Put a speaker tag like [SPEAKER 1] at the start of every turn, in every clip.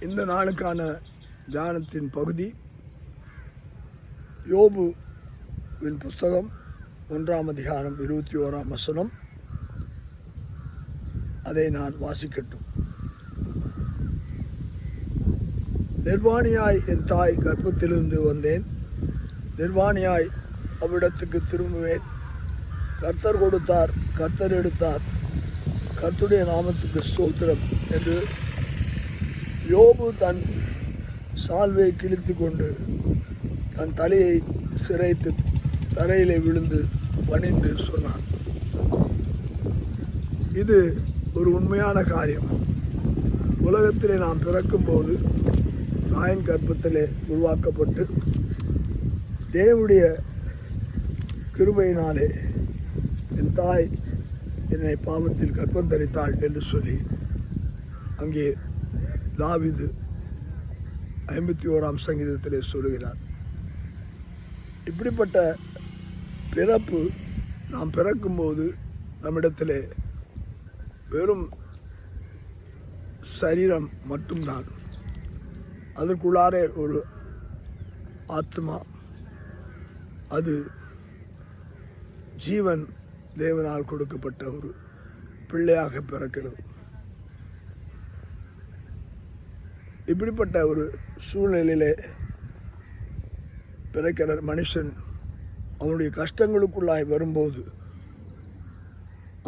[SPEAKER 1] இந்த நாளுக்கான தியானத்தின் பகுதி யோபுவின் புஸ்தகம் 1ஆம் அதிகாரம் 21ஆம் வசனம். அதை நான் வாசிக்கட்டும். நிர்வாணியாய் என் தாய் கர்ப்பத்திலிருந்து வந்தேன், நிர்வாணியாய் அவ்விடத்துக்கு திரும்புவேன். கர்த்தர் கொடுத்தார், கர்த்தர் எடுத்தார், கர்த்தருடைய நாமத்துக்கு ஸ்தோத்திரம் என்று யோபு தன் சால்வை கிழித்து கொண்டு தன் தலையை சிரைத்து தரையிலே விழுந்து பணிந்து சொன்னான். இது ஒரு உண்மையான காரியம். உலகத்திலே நாம் பிறக்கும்போது தாயின் கர்ப்பத்திலே உருவாக்கப்பட்டு தேவனுடைய கிருபையினாலே என் தாய் என்னை பாவத்தில் கர்ப்பம் தரித்தாள் என்று சொல்லி அங்கே தாவீது 51ஆம் சங்கீதத்திலே சொல்லுகிறார். இப்படிப்பட்ட பிறப்பு, நாம் பிறக்கும்போது நம்மிடத்திலே வெறும் சரீரம் மட்டும்தான், அதற்குள்ளாரே ஒரு ஆத்மா, அது ஜீவன் தேவனால் கொடுக்கப்பட்ட ஒரு பிள்ளையாக பிறக்கிறது. இப்படிப்பட்ட ஒரு சூழ்நிலையிலே பிறக்கிற மனுஷன் அவனுடைய கஷ்டங்களுக்குள்ளாய் வரும்போது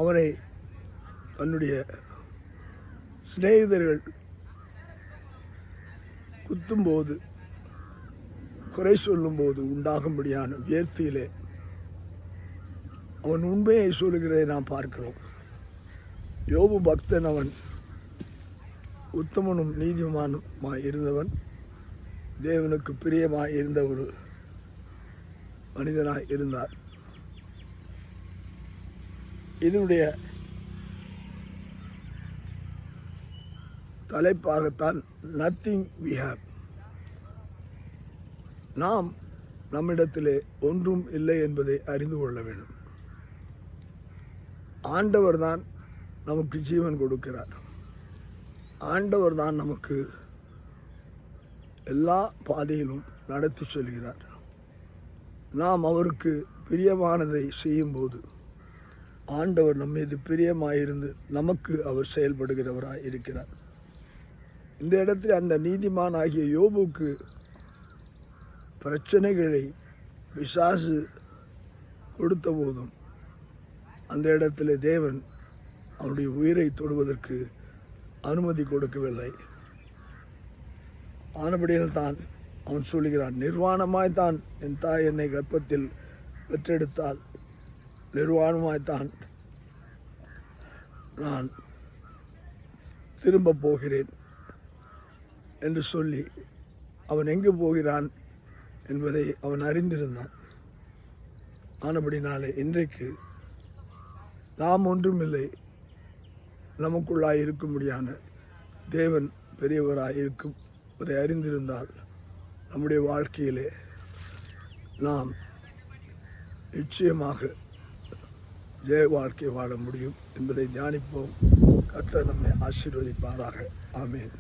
[SPEAKER 1] அவனை தன்னுடைய சிநேகிதர்கள் குத்தும்போது, குறை சொல்லும்போது உண்டாகும்படியான வியர்த்தியிலே அவன் உண்மையை சொல்லுகிறதை நாம் பார்க்கிறோம். யோபு பக்தன், அவன் உத்தமனும் நீதிமானுமாய் இருந்தவன், தேவனுக்கு பிரியமாய் இருந்த ஒரு மனிதனாய் இருந்தார். இதனுடைய தலைப்பாகத்தான் நத்திங் வி ஹேவ். நாம் நம்மிடத்திலே ஒன்றும் இல்லை என்பதை அறிந்து கொள்ள வேண்டும். ஆண்டவர் தான் நமக்கு ஜீவன் கொடுக்கிறார். ஆண்டவர் தான் நமக்கு எல்லா பாதையிலும் நடத்தி செல்கிறார். நாம் அவருக்கு பிரியமானதை செய்யும்போது ஆண்டவர் நம்ம மீது பிரியமாயிருந்து நமக்கு அவர் செயல்படுகிறவராய் இருக்கிறார். இந்த இடத்துல அந்த நீதிமான் ஆகிய யோபுக்கு பிரச்சனைகளை பிசாசு கொடுத்த போதும் அந்த இடத்துல தேவன் அவனுடைய உயிரை தொடுவதற்கு அனுமதி கொடுக்கவில்லை. ஆனபடியால் தான் அவன் சொல்லுகிறான், நிர்வாணமாய்த்தான் என் தாய் என்னை கர்ப்பத்தில் பெற்றெடுத்தால், நிர்வாணமாய்த்தான் நான் திரும்ப போகிறேன் என்று சொல்லி அவன் எங்கு போகிறான் என்பதை அவன் அறிந்திருந்தான். ஆனபடினாலே இன்றைக்கு நாம் ஒன்றுமில்லை, நமக்குள்ளாய் இருக்கும்படியான தேவன் பெரியவராய் இருக்கும் அதை அறிந்திருந்தால் நம்முடைய வாழ்க்கையிலே நாம் நிச்சயமாக ஜெய வாழ்க்கை வாழ முடியும் என்பதை தியானிப்போம். கர்த்தர் நம்மை ஆசீர்வதிப்பாராக. ஆமென்.